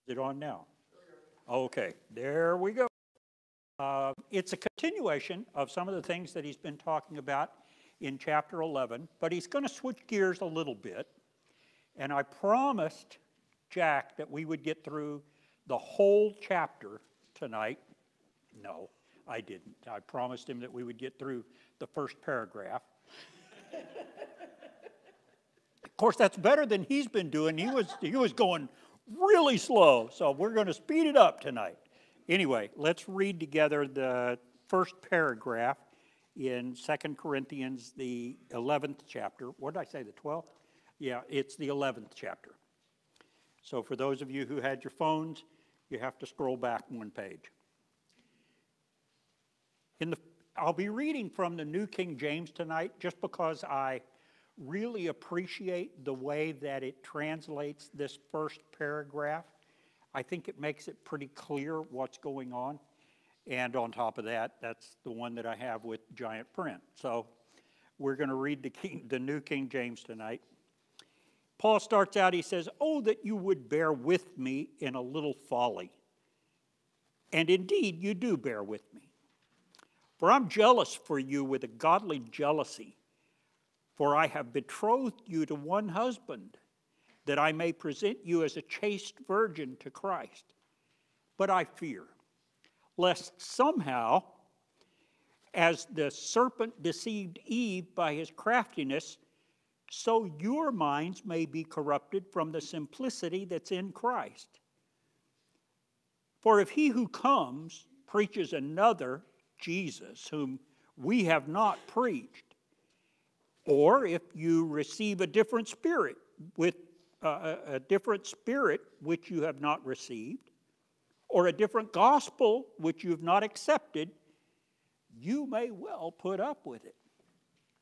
Is it on now? Okay, there we go. It's a continuation of some of the things that he's been talking about in chapter 11, but he's going to switch gears a little bit. And I promised Jack that we would get through the whole chapter tonight. No, I didn't. I promised him that we would get through the first paragraph. Of course, that's better than he's been doing. He was going really slow, so we're going to speed it up tonight. Anyway, let's read together the first paragraph in 2 Corinthians, the 11th chapter. What did I say, the 12th? Yeah, it's the 11th chapter. So for those of you who had your phones, you have to scroll back one page. I'll be reading from the New King James tonight just because I really appreciate the way that it translates this first paragraph. I think it makes it pretty clear what's going on. And on top of that, that's the one that I have with giant print. So we're going to read the New King James tonight. Paul starts out, he says, "Oh, that you would bear with me in a little folly. And indeed, you do bear with me. For I'm jealous for you with a godly jealousy. For I have betrothed you to one husband, that I may present you as a chaste virgin to Christ. But I fear, lest somehow, as the serpent deceived Eve by his craftiness, so your minds may be corrupted from the simplicity that's in Christ. For if he who comes preaches another Jesus, whom we have not preached, or if you receive a different spirit which you have not received, or a different gospel which you have not accepted, you may well put up with it."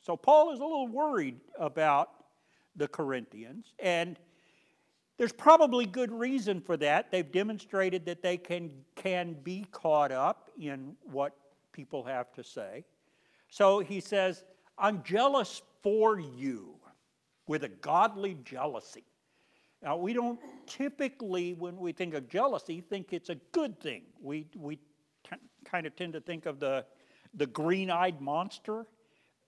So Paul is a little worried about the Corinthians, and there's probably good reason for that. They've demonstrated that they can be caught up in what people have to say. So he says, "I'm jealous for you with a godly jealousy." Now, we don't typically, when we think of jealousy, think it's a good thing. We kind of tend to think of the green-eyed monster,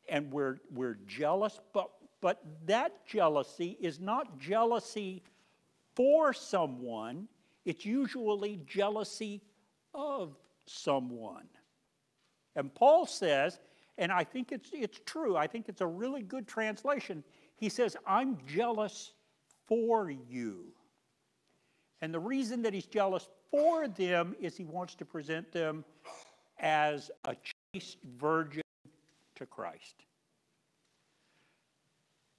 and we're jealous. But that jealousy is not jealousy for someone. It's usually jealousy of someone. And Paul says, and I think it's true, I think it's a really good translation. He says, "I'm jealous for you." And the reason that he's jealous for them is he wants to present them as a chaste virgin to Christ.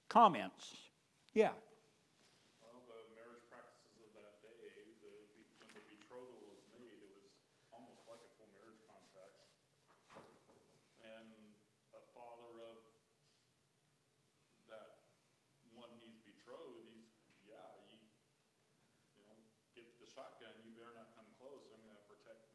Comments? Yeah. Well, the marriage practices of that day, when the betrothal was made, it was almost like a full marriage contract. And a father of that one he's betrothed, get the shotgun, you better not come close. I'm going to protect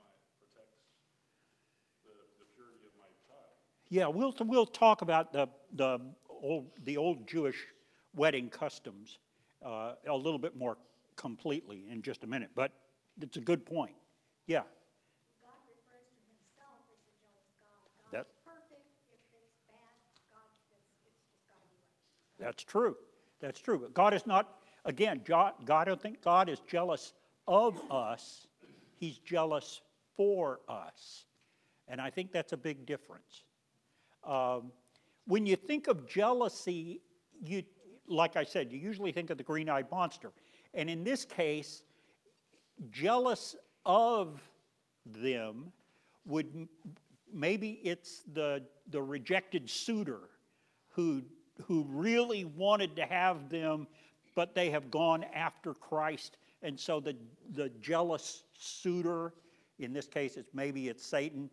the purity of my child. Yeah, we'll talk about the old Jewish wedding customs a little bit more completely in just a minute, but it's a good point. Yeah. God refers to himself as a jealous God. God is perfect. If it's bad, it's just got to be right. That's true. That's true. God is not, again, God, I don't think God is jealous of us. He's jealous for us. And I think that's a big difference. When you think of jealousy, like I said, you usually think of the green-eyed monster. And in this case, jealous of them would, maybe it's the rejected suitor who really wanted to have them, but they have gone after Christ. And so the jealous suitor, in this case, maybe it's Satan,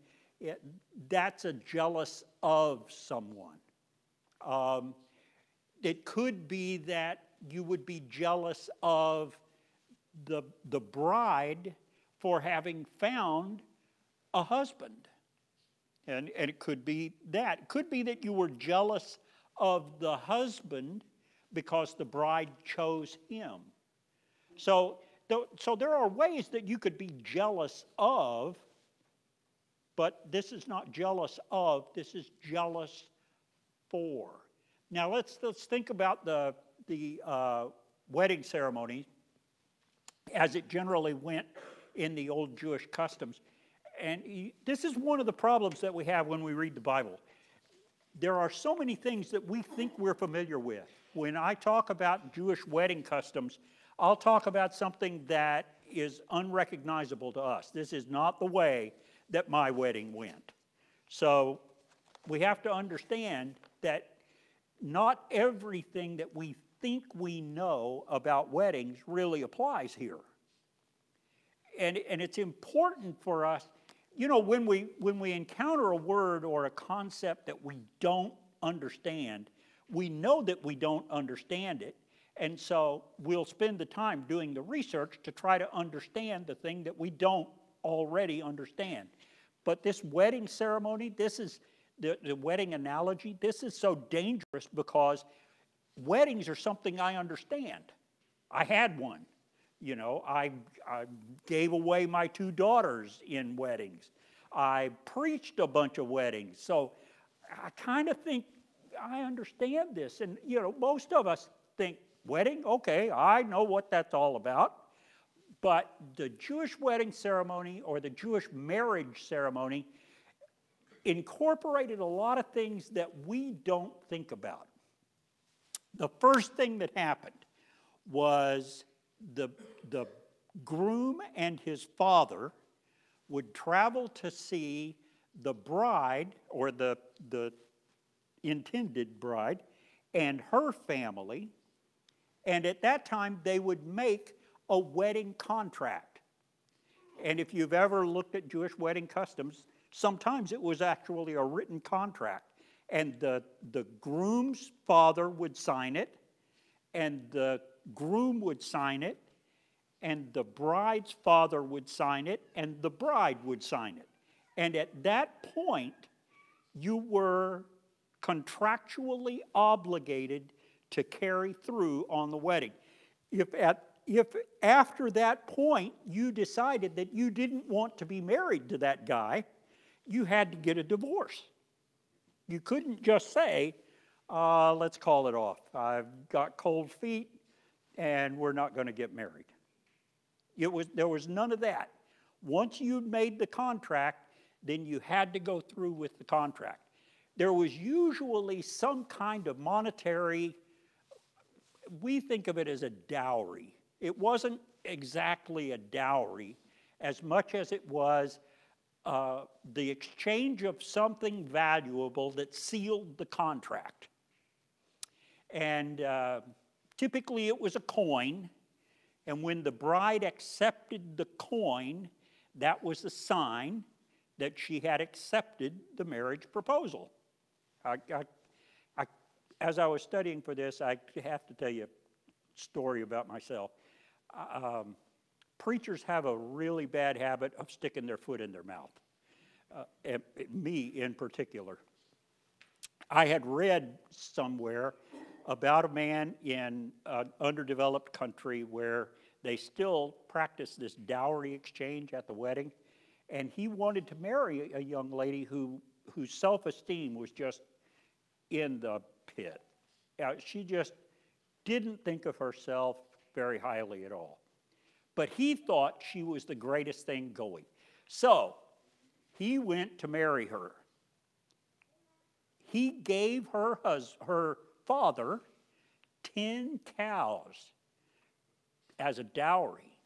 that's a jealous of someone. It could be that you would be jealous of the bride for having found a husband. And it could be that. It could be that you were jealous of the husband because the bride chose him. So So there are ways that you could be jealous of, but this is not jealous of, this is jealous for. Now let's think about the wedding ceremony as it generally went in the old Jewish customs. And this is one of the problems that we have when we read the Bible. There are so many things that we think we're familiar with. When I talk about Jewish wedding customs, I'll talk about something that is unrecognizable to us. This is not the way that my wedding went. So we have to understand that not everything that we think we know about weddings really applies here. And it's important for us, you know, when we encounter a word or a concept that we don't understand, we know that we don't understand it, and so we'll spend the time doing the research to try to understand the thing that we don't already understand. But this wedding ceremony, this is the wedding analogy, this is so dangerous because weddings are something I understand. I had one. You know, I gave away my 2 daughters in weddings. I preached a bunch of weddings. So I kind of think I understand this. And, you know, most of us think, wedding? Okay, I know what that's all about. But the Jewish wedding ceremony or the Jewish marriage ceremony incorporated a lot of things that we don't think about. The first thing that happened was the groom and his father would travel to see the bride, or the intended bride, and her family, and at that time they would make a wedding contract. And if you've ever looked at Jewish wedding customs, sometimes it was actually a written contract. And the groom's father would sign it, and the groom would sign it, and the bride's father would sign it, and the bride would sign it. And at that point, you were contractually obligated to carry through on the wedding. If after that point you decided that you didn't want to be married to that guy, you had to get a divorce. You couldn't just say, let's call it off. I've got cold feet and we're not going to get married. There was none of that. Once you'd made the contract, then you had to go through with the contract. There was usually some kind of monetary, we think of it as a dowry. It wasn't exactly a dowry as much as it was the exchange of something valuable that sealed the contract. And typically it was a coin, and when the bride accepted the coin, that was a sign that she had accepted the marriage proposal. As I was studying for this, I have to tell you a story about myself. Preachers have a really bad habit of sticking their foot in their mouth, me in particular. I had read somewhere about a man in an underdeveloped country where they still practice this dowry exchange at the wedding, and he wanted to marry a young lady whose self-esteem was just in the pit. She just didn't think of herself very highly at all. But he thought she was the greatest thing going. So he went to marry her. He gave her father 10 cows as a dowry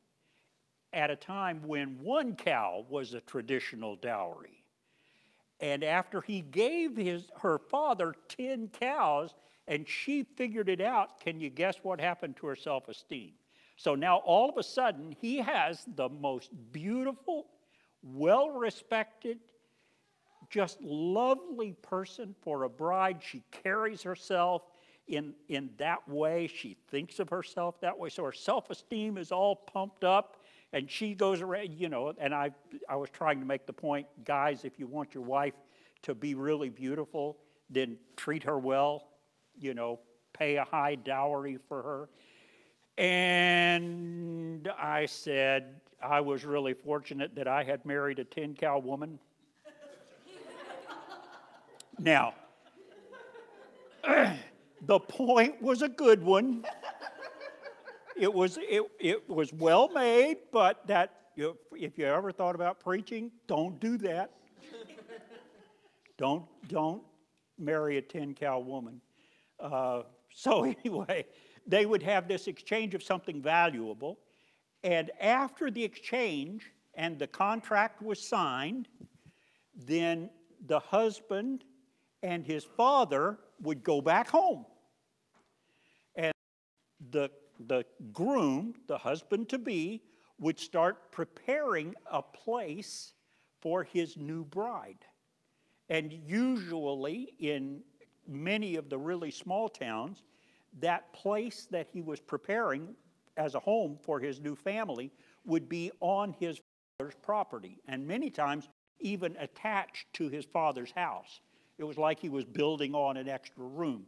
at a time when 1 cow was a traditional dowry. And after he gave her father 10 cows and she figured it out, can you guess what happened to her self-esteem? So now all of a sudden he has the most beautiful, well-respected, just lovely person for a bride. She carries herself in that way. She thinks of herself that way. So her self-esteem is all pumped up. And she goes around, you know, and I was trying to make the point, guys, if you want your wife to be really beautiful, then treat her well, you know, pay a high dowry for her. And I said I was really fortunate that I had married a 10-cow woman. Now, the point was a good one. It was well made, but if you ever thought about preaching, don't do that. Don't marry a 10-cow woman. So anyway, they would have this exchange of something valuable, and after the exchange and the contract was signed, then the husband and his father would go back home. And the groom, the husband-to-be, would start preparing a place for his new bride. And usually in many of the really small towns, that place that he was preparing as a home for his new family would be on his father's property, and many times even attached to his father's house. It was like he was building on an extra room.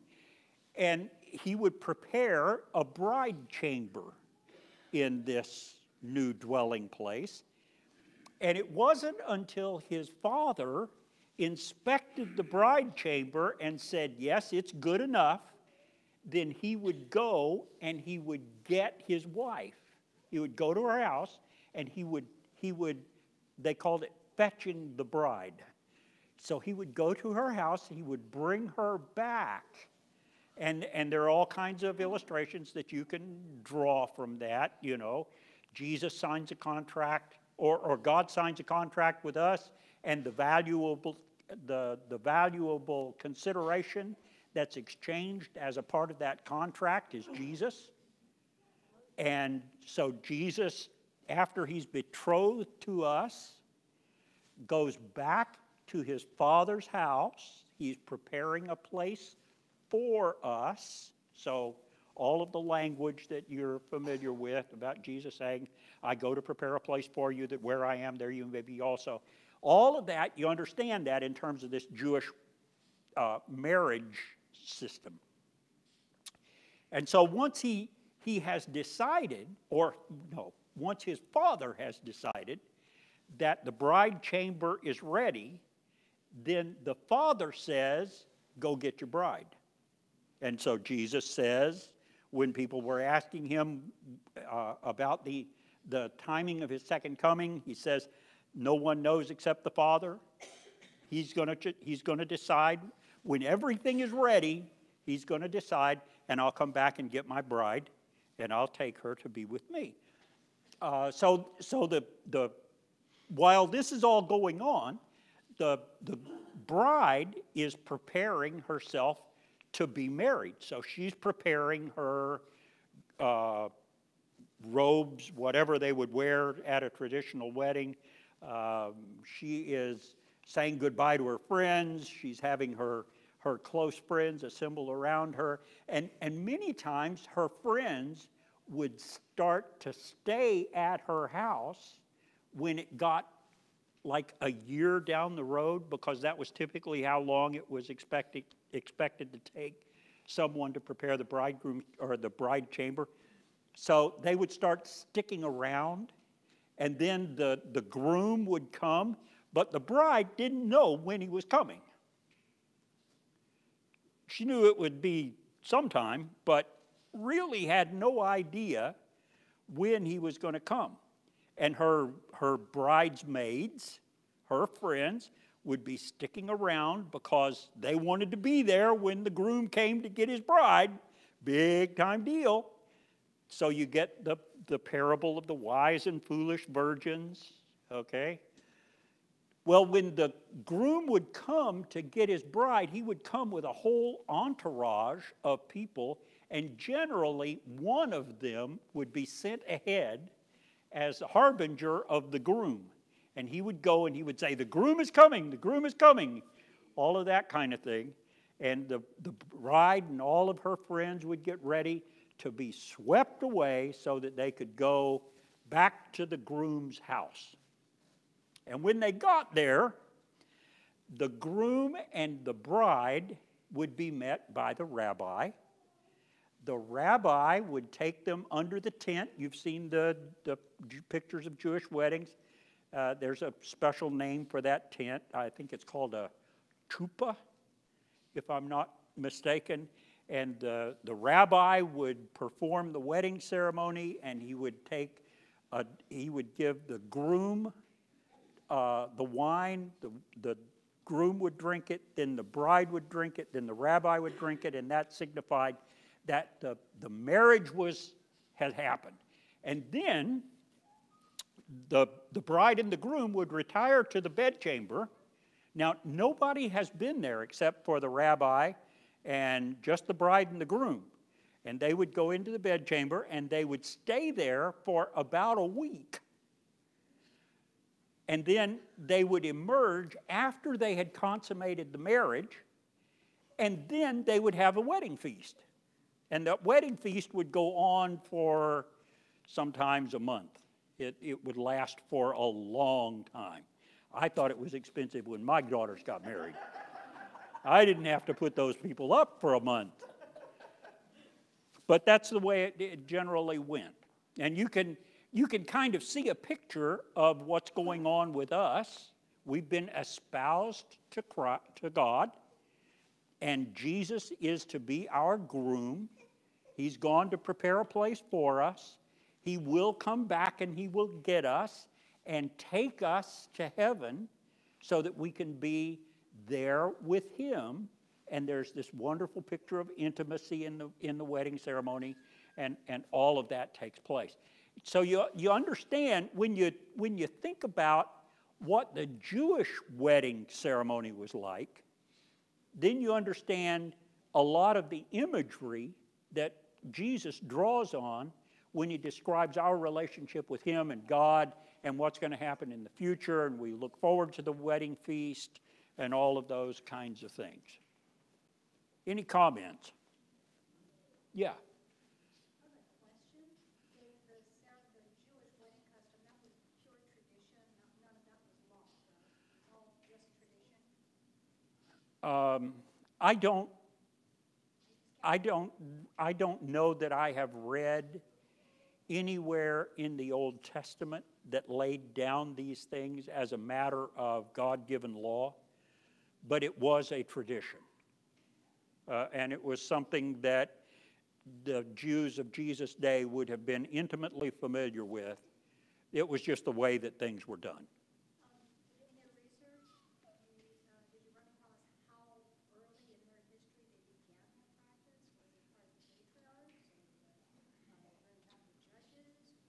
And he would prepare a bride chamber in this new dwelling place. And it wasn't until his father inspected the bride chamber and said, yes, it's good enough, then he would go and he would get his wife. He would go to her house and he would, they called it fetching the bride. So he would go to her house, he would bring her back. And there are all kinds of illustrations that you can draw from that, you know. Jesus signs a contract, or God signs a contract with us, and the valuable consideration that's exchanged as a part of that contract is Jesus. And so Jesus, after he's betrothed to us, goes back to his Father's house. He's preparing a place for us. So all of the language that you're familiar with about Jesus saying, I go to prepare a place for you, that where I am, there you may be also. All of that, you understand that in terms of this Jewish marriage system. And so once he has decided, once his father has decided that the bride chamber is ready, then the father says, go get your bride. And so Jesus says, when people were asking him about the timing of his second coming, he says, no one knows except the Father. He's going to decide. When everything is ready, he's going to decide, and I'll come back and get my bride, and I'll take her to be with me. So while this is all going on, the bride is preparing herself to be married. So she's preparing her robes, whatever they would wear at a traditional wedding. She is saying goodbye to her friends. She's having her close friends assemble around her. And many times her friends would start to stay at her house when it got like a year down the road, because that was typically how long it was expected to take someone to prepare the bridegroom or the bride chamber. So they would start sticking around, and then the groom would come, but the bride didn't know when he was coming. She knew it would be sometime, but really had no idea when he was going to come. And her bridesmaids, her friends, would be sticking around because they wanted to be there when the groom came to get his bride. Big time deal. So you get the parable of the wise and foolish virgins, okay? Well, when the groom would come to get his bride, he would come with a whole entourage of people, and generally one of them would be sent ahead as a harbinger of the groom. And he would go and he would say, the groom is coming, the groom is coming, all of that kind of thing. And the bride and all of her friends would get ready to be swept away so that they could go back to the groom's house. And when they got there, the groom and the bride would be met by the rabbi. the rabbi would take them under the tent. You've seen the pictures of Jewish weddings. There's a special name for that tent. I think it's called a chuppah, if I'm not mistaken. And the rabbi would perform the wedding ceremony, and he would give the groom the wine. The groom would drink it, then the bride would drink it, then the rabbi would drink it, and that signified that the marriage had happened. And then the bride and the groom would retire to the bedchamber. Now, nobody has been there except for the rabbi and just the bride and the groom. And they would go into the bedchamber, and they would stay there for about a week. And then they would emerge after they had consummated the marriage, and then they would have a wedding feast. And that wedding feast would go on for sometimes a month. It would last for a long time. I thought it was expensive when my daughters got married. I didn't have to put those people up for a month. But that's the way it generally went. And you can kind of see a picture of what's going on with us. We've been espoused to God, and Jesus is to be our groom. He's gone to prepare a place for us. He will come back, and he will get us and take us to heaven so that we can be there with him. And there's this wonderful picture of intimacy in the wedding ceremony, and all of that takes place. So you understand, when you think about what the Jewish wedding ceremony was like, then you understand a lot of the imagery that Jesus draws on when he describes our relationship with him and God and what's going to happen in the future, and we look forward to the wedding feast and all of those kinds of things. Any comments? Yeah. I don't know that I have read anywhere in the Old Testament that laid down these things as a matter of God-given law, but it was a tradition. And it was something that the Jews of Jesus' day would have been intimately familiar with. It was just the way that things were done. In your research, did you run across how early in their history they began that practice? Was it part of the patriarchs or the judges?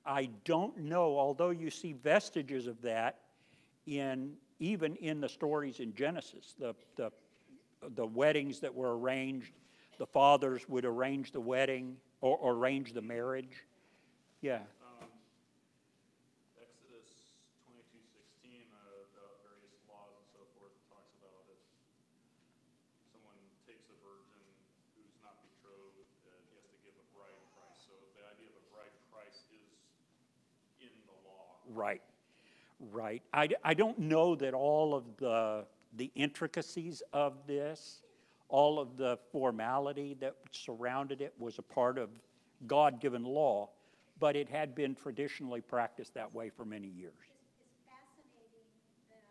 I don't know, although you see vestiges of that even in the stories in Genesis. The weddings that were arranged, the fathers would arrange the wedding or arrange the marriage. Yeah. Exodus 22:16, about various laws and so forth, talks about if someone takes a virgin who's not betrothed, he has to give a bride price. So the idea of a bride price is in the law. Right. I don't know that all of the intricacies of this, all of the formality that surrounded it was a part of God-given law, but it had been traditionally practiced that way for many years. It's fascinating that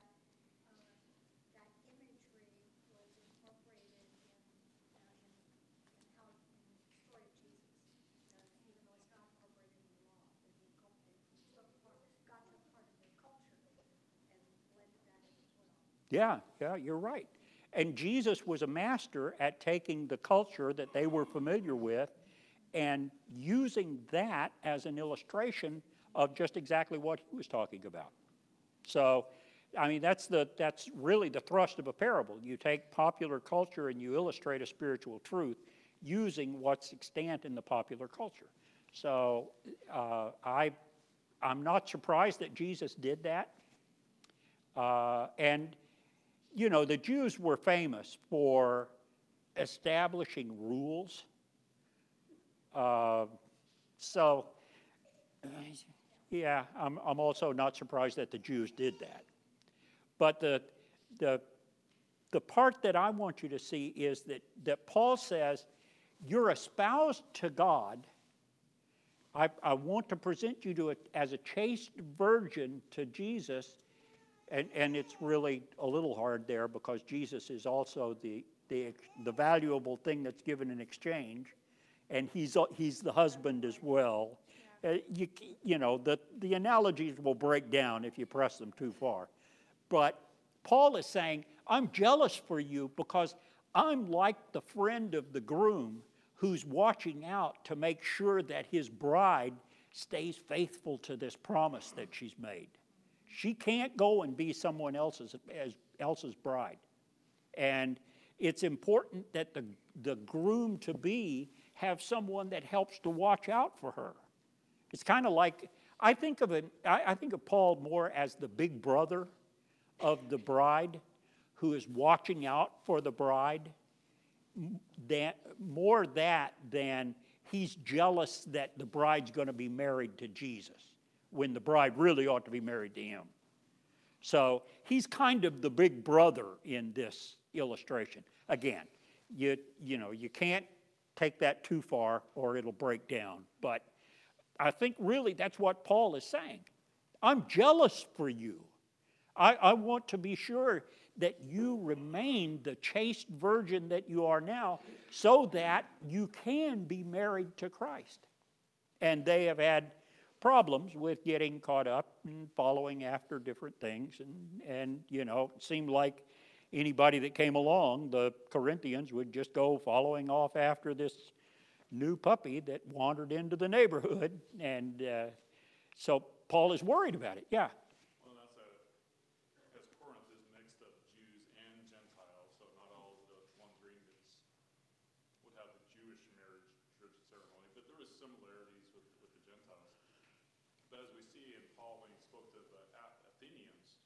that imagery was incorporated in how in the story of Jesus, even though it's not incorporated in the law. Got to part of their culture and blended that in as well. Yeah, you're right. And Jesus was a master at taking the culture that they were familiar with and using that as an illustration of just exactly what he was talking about. So, I mean, that's really the thrust of a parable. You take popular culture and you illustrate a spiritual truth using what's extant in the popular culture. So, I'm not surprised that Jesus did that. And you know, the Jews were famous for establishing rules. So, yeah, I'm also not surprised that the Jews did that. But the part that I want you to see is that Paul says, you're espoused to God. I want to present you as a chaste virgin to Jesus. And it's really a little hard there because Jesus is also the valuable thing that's given in exchange. And he's the husband as well. You know, the analogies will break down if you press them too far. But Paul is saying, I'm jealous for you because I'm like the friend of the groom who's watching out to make sure that his bride stays faithful to this promise that she's made. She can't go and be someone else's bride. And it's important that the groom-to-be have someone that helps to watch out for her. It's kind of like, I think of Paul more as the big brother of the bride who is watching out for the bride. More that than he's jealous that the bride's going to be married to Jesus when the bride really ought to be married to him. So he's kind of the big brother in this illustration. Again, you can't take that too far or it'll break down. But I think really that's what Paul is saying. I'm jealous for you. I want to be sure that you remain the chaste virgin that you are now so that you can be married to Christ. And they have had problems with getting caught up and following after different things. And it seemed like anybody that came along, the Corinthians would just go following off after this new puppy that wandered into the neighborhood. And so Paul is worried about it. Yeah. Well, because Corinth is mixed of Jews and Gentiles, so not all of the one Corinthians would have the Jewish marriage ceremony, but there was similarities with the Gentiles. But as we see in Paul when he spoke to the Athenians,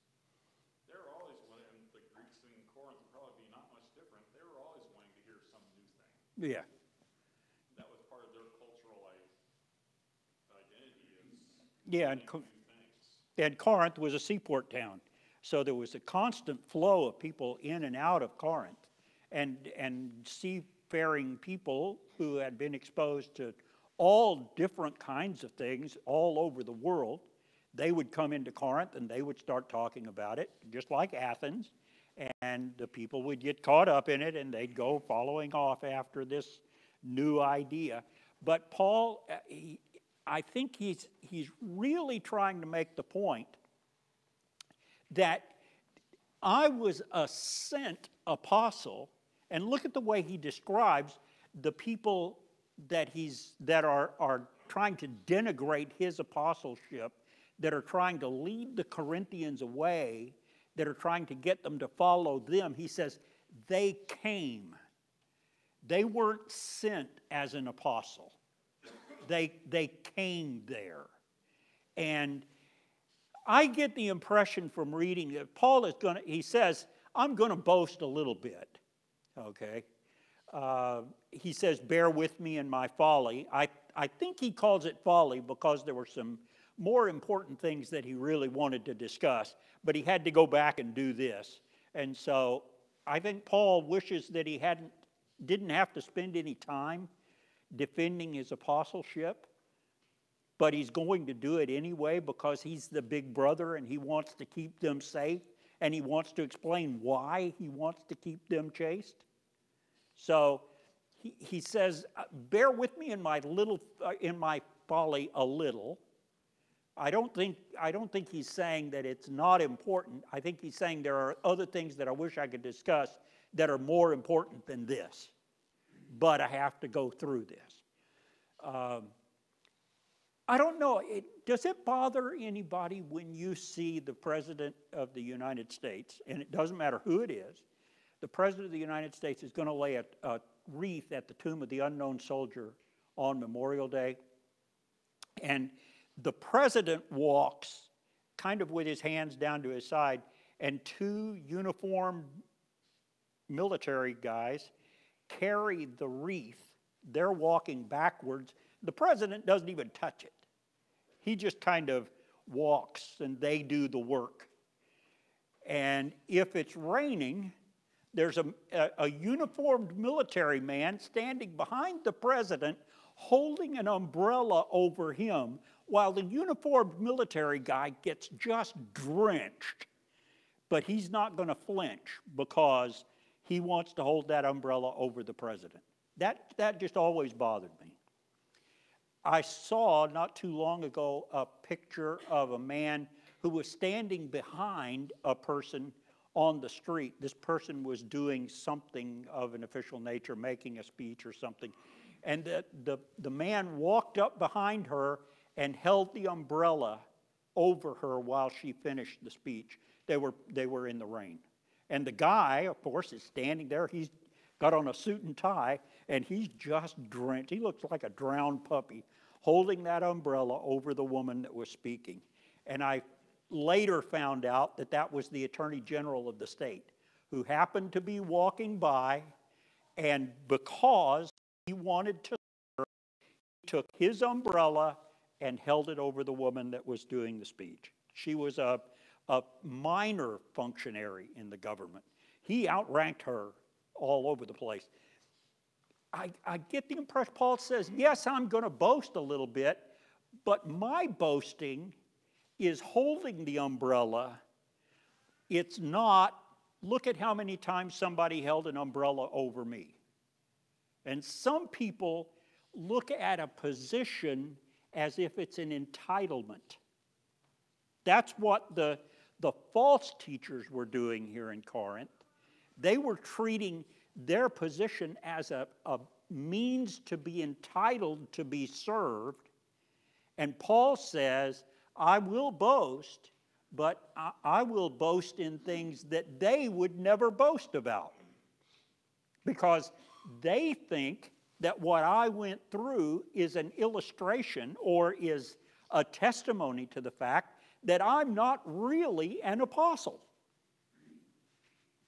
they were always wanting, the Greeks in Corinth would probably be not much different, they were always wanting to hear some new thing. Yeah. That was part of their cultural identity is Yeah, new things. and Corinth was a seaport town. So there was a constant flow of people in and out of Corinth. And seafaring people who had been exposed to all different kinds of things all over the world, they would come into Corinth and they would start talking about it, just like Athens. And the people would get caught up in it and they'd go following off after this new idea. But Paul, I think he's really trying to make the point that I was a sent apostle, and look at the way he describes the people that are trying to denigrate his apostleship, that are trying to lead the Corinthians away, that are trying to get them to follow them. He says, they came. They weren't sent as an apostle. They came there. And I get the impression from reading that Paul he says, I'm going to boast a little bit, okay? He says, bear with me in my folly. I think he calls it folly because there were some more important things that he really wanted to discuss, but he had to go back and do this. And so I think Paul wishes that he didn't have to spend any time defending his apostleship, but he's going to do it anyway because he's the big brother and he wants to keep them safe and he wants to explain why he wants to keep them chaste. So he says, bear with me in my folly a little. I don't think he's saying that it's not important. I think he's saying there are other things that I wish I could discuss that are more important than this, but I have to go through this. I don't know, does it bother anybody when you see the President of the United States, and it doesn't matter who it is, the President of the United States is going to lay a wreath at the tomb of the unknown soldier on Memorial Day, and the President walks kind of with his hands down to his side, and two uniformed military guys carry the wreath. They're walking backwards. The President doesn't even touch it. He just kind of walks and they do the work. And if it's raining, There's a uniformed military man standing behind the president holding an umbrella over him while the uniformed military guy gets just drenched. But he's not going to flinch because he wants to hold that umbrella over the president. That just always bothered me. I saw not too long ago a picture of a man who was standing behind a person on the street. This person was doing something of an official nature, making a speech or something. And the man walked up behind her and held the umbrella over her while she finished the speech. They were in the rain. And the guy, of course, is standing there. He's got on a suit and tie, and he's just drenched. He looks like a drowned puppy, holding that umbrella over the woman that was speaking. And I later found out that that was the Attorney General of the state, who happened to be walking by, and because he wanted to serve, he took his umbrella and held it over the woman that was doing the speech. She was a minor functionary in the government. He outranked her all over the place. I get the impression, Paul says, yes, I'm going to boast a little bit, but my boasting is holding the umbrella. It's not, look at how many times somebody held an umbrella over me. And some people look at a position as if it's an entitlement. That's what the false teachers were doing here in Corinth. They were treating their position as a means to be entitled to be served. And Paul says, I will boast, but I will boast in things that they would never boast about. Because they think that what I went through is an illustration or is a testimony to the fact that I'm not really an apostle.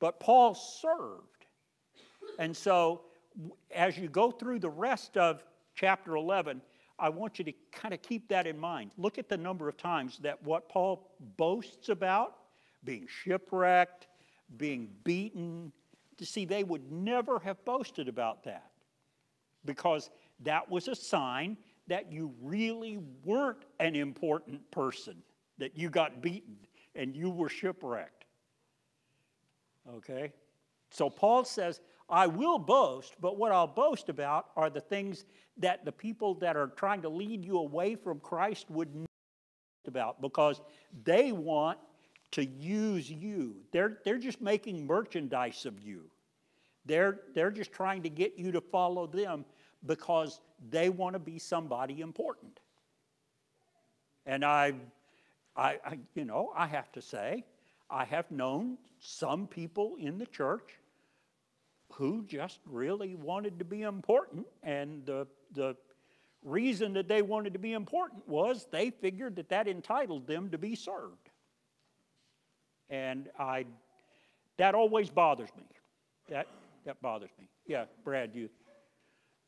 But Paul served. And so, as you go through the rest of chapter 11, I want you to kind of keep that in mind. Look at the number of times that what Paul boasts about, being shipwrecked, being beaten. You see, they would never have boasted about that, because that was a sign that you really weren't an important person, that you got beaten and you were shipwrecked. Okay? So Paul says, I will boast, but what I'll boast about are the things that the people that are trying to lead you away from Christ would not boast about, because they want to use you. They're just making merchandise of you. They're just trying to get you to follow them because they want to be somebody important. And I have to say, I have known some people in the church who just really wanted to be important, and the reason that they wanted to be important was they figured that entitled them to be served. And that always bothers me. That bothers me. Yeah, Brad, you.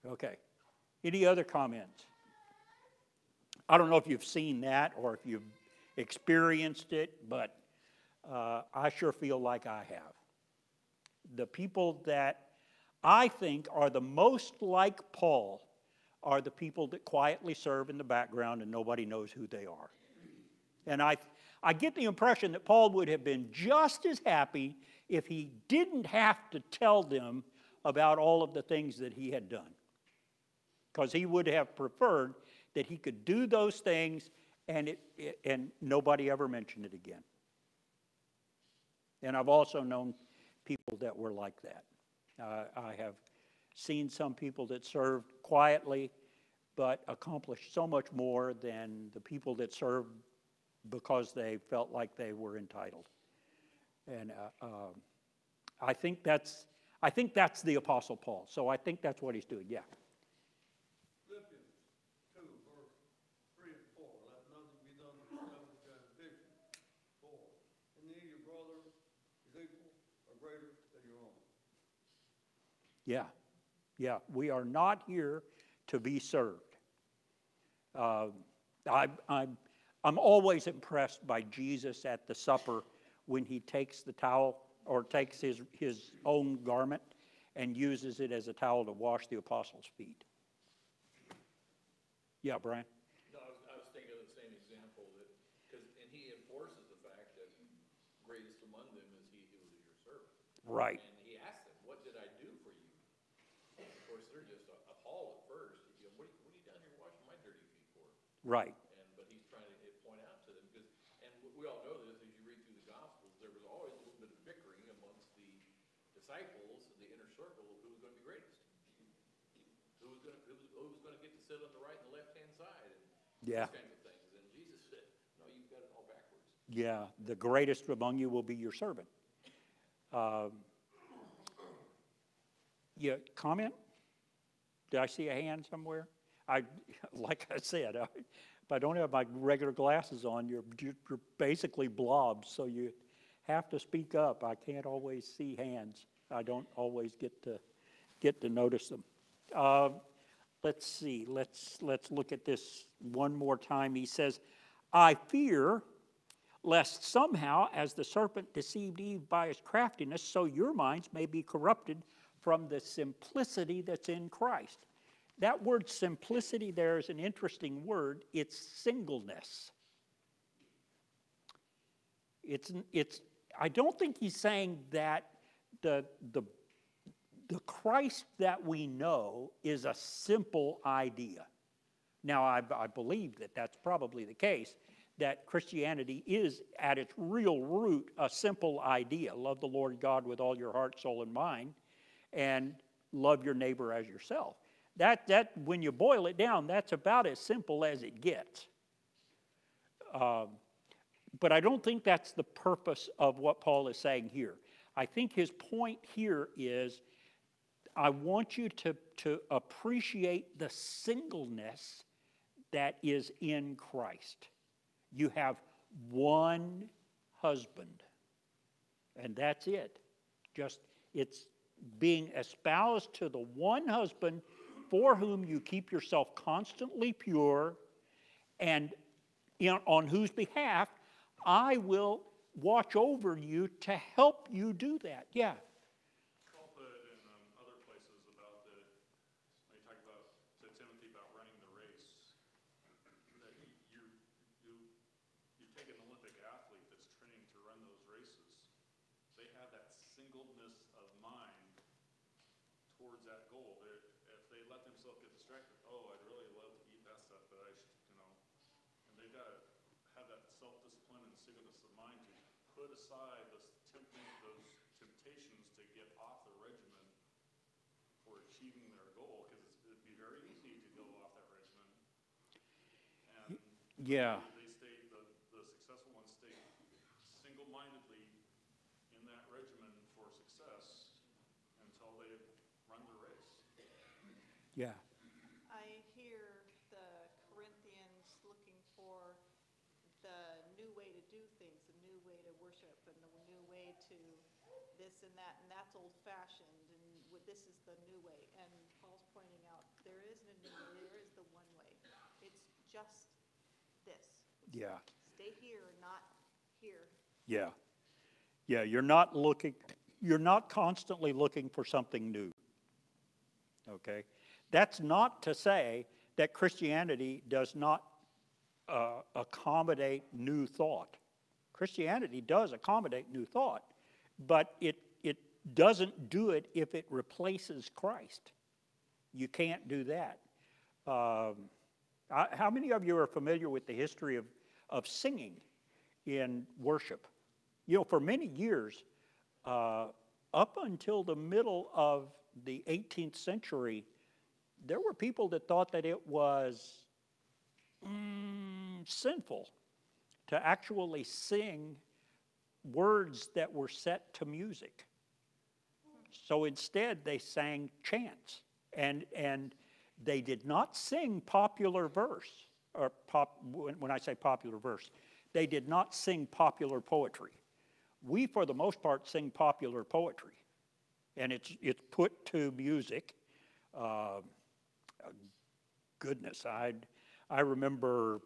Okay. Any other comments? I don't know if you've seen that or if you've experienced it, but I sure feel like I have. The people that I think are the most like Paul are the people that quietly serve in the background and nobody knows who they are. And I get the impression that Paul would have been just as happy if he didn't have to tell them about all of the things that he had done. Because he would have preferred that he could do those things and nobody ever mentioned it again. And I've also known people that were like that. I have seen some people that served quietly but accomplished so much more than the people that served because they felt like they were entitled. And I think that's the Apostle Paul. So I think that's what he's doing. Yeah. Philippians 2, verse 3 and 4. Let nothing be done with selfish ambition. 4. And neither your brother is equal or greater than your own. Yeah. We are not here to be served. I'm always impressed by Jesus at the supper when he takes the towel or takes his own garment and uses it as a towel to wash the apostles' feet. Yeah, Brian? No, I was thinking of the same example that, and he enforces the fact that greatest among them is he who is your servant. Right. And he asked them, what did I do for you? And of course, they're just appalled at first. You know, what are you down here washing my dirty feet for? Right. But he's trying to point out to them, because, and we all know this, as you read through the Gospels, there was always a little bit of bickering amongst the disciples, the inner circle, of who was going to be greatest. Who was going to get to sit on the right and the left-hand side, and Yeah. those kinds of things. And Jesus said, no, you've got it all backwards. Yeah, the greatest among you will be your servant. Yeah, comment? Did I see a hand somewhere? Like I said, if I don't have my regular glasses on, you're basically blobs, so you have to speak up. I can't always see hands. I don't always get to notice them. Let's see. Let's look at this one more time. He says, I fear lest somehow, as the serpent deceived Eve by his craftiness, so your minds may be corrupted from the simplicity that's in Christ. That word simplicity there is an interesting word. It's singleness. I don't think he's saying that the Christ that we know is a simple idea. Now, I believe that that's probably the case, that Christianity is at its real root a simple idea. Love the Lord God with all your heart, soul, and mind, and love your neighbor as yourself. That when you boil it down, that's about as simple as it gets. But I don't think that's the purpose of what Paul is saying here. I think his point here is, I want you to appreciate the singleness that is in Christ. You have one husband, and that's it. It's being espoused to the one husband for whom you keep yourself constantly pure, and on whose behalf I will watch over you to help you do that. Yeah. Paul put it in other places about when he talked about to Timothy about running the race, that you take an Olympic athlete that's training to run those races. They have that singleness of mind towards that goal. If they let themselves get distracted, I'd really love to eat that stuff, but and they've got to have that self-discipline and singleness of mind to put aside those temptations to get off the regimen for achieving their goal, because it'd be very easy to go off that regimen. And Yeah. the successful ones stay single-mindedly in that regimen for success until they run the race. Yeah. I hear the Corinthians looking for the new way to do things, the new way to worship, and the new way to this and that's old-fashioned, and this is the new way. And Paul's pointing out there isn't a new way, there is the one way. It's just this. Yeah. Stay here, not here. Yeah. Yeah, you're not constantly looking for something new. Okay? That's not to say that Christianity does not accommodate new thought. Christianity does accommodate new thought, but it doesn't do it if it replaces Christ. You can't do that. How many of you are familiar with the history of singing in worship? For many years, up until the middle of the 18th century, there were people that thought that it was sinful to actually sing words that were set to music. So instead, they sang chants, and they did not sing popular verse, or when I say popular verse, they did not sing popular poetry. We, for the most part, sing popular poetry, and it's put to music. Goodness, I remember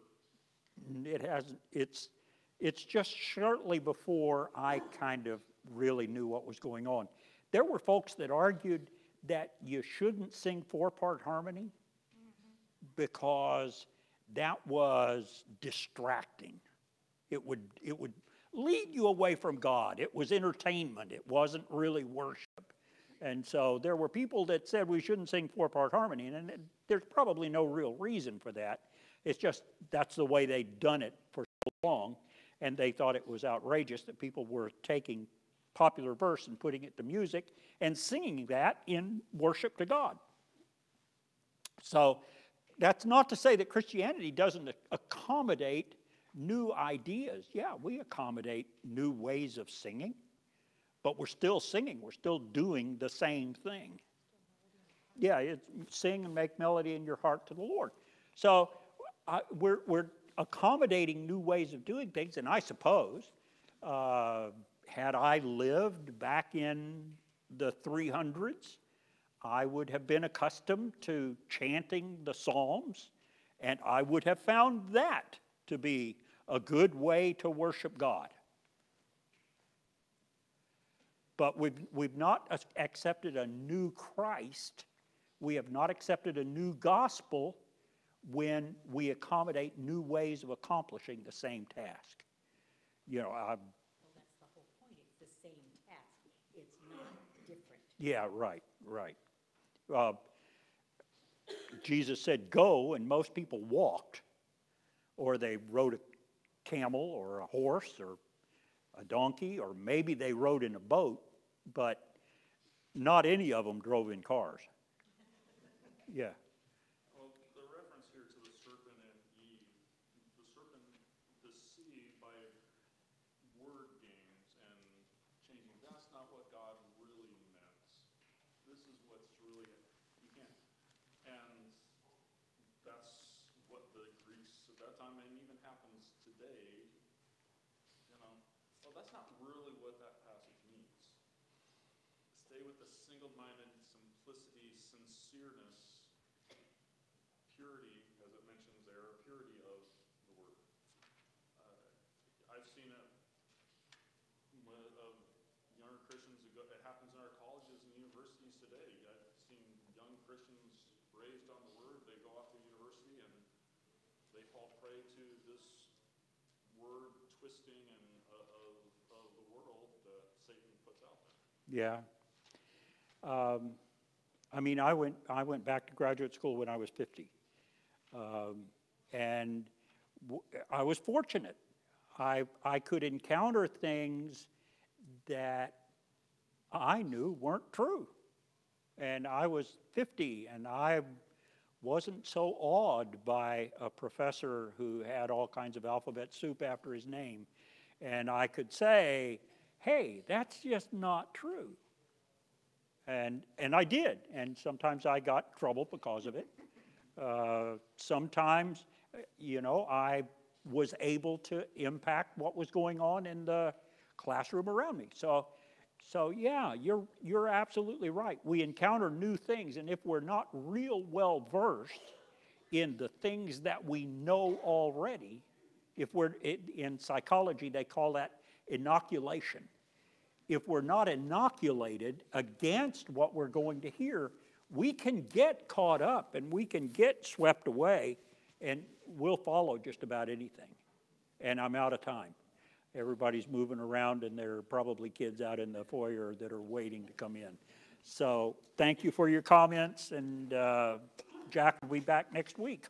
it's just shortly before I kind of really knew what was going on. There were folks that argued that you shouldn't sing four-part harmony because that was distracting. It would lead you away from God. It was entertainment. It wasn't really worship. And so there were people that said we shouldn't sing four-part harmony, and there's probably no real reason for that. It's just that's the way they'd done it for so long, and they thought it was outrageous that people were taking popular verse and putting it to music and singing that in worship to God. So that's not to say that Christianity doesn't accommodate new ideas. Yeah, we accommodate new ways of singing, but we're still singing. We're still doing the same thing. Yeah, it's sing and make melody in your heart to the Lord. So we're accommodating new ways of doing things, and I suppose had I lived back in the 300s, I would have been accustomed to chanting the Psalms, and I would have found that to be a good way to worship God. But we've not accepted a new Christ. We have not accepted a new gospel when we accommodate new ways of accomplishing the same task. You know, Well, that's the whole point. It's the same task. It's not different. yeah, right. Jesus said, go, and most people walked, or they rode a camel or a horse or a donkey, or maybe they rode in a boat, but not any of them drove in cars. Yeah. Well, the reference here to the serpent and Eve, the serpent deceived by word games and changing, that's not what God really meant. This is what's really, you can't. And that's what the Greeks at that time, and even happens today, you know, well, that's not really what that passage means. Stay with the single-minded simplicity, sincereness, purity, as it mentions there, purity of the word. I've seen it of younger Christians, it happens in our colleges and universities today. I've seen young Christians raised on the word, they go off to university and they fall prey to this word twisting and of the world that Satan puts out there. Yeah. I mean, I went back to graduate school when I was 50. And I was fortunate. I could encounter things that I knew weren't true. And I was 50, and I wasn't so awed by a professor who had all kinds of alphabet soup after his name. And I could say, hey, that's just not true. And I did, and sometimes I got trouble because of it. Sometimes, you know, I was able to impact what was going on in the classroom around me. So yeah, you're absolutely right. We encounter new things, and if we're not real well versed in the things that we know already, if we're in psychology they call that inoculation. If we're not inoculated against what we're going to hear, we can get caught up and we can get swept away, and we'll follow just about anything. And I'm out of time. Everybody's moving around, and there are probably kids out in the foyer that are waiting to come in. So thank you for your comments, and Jack will be back next week.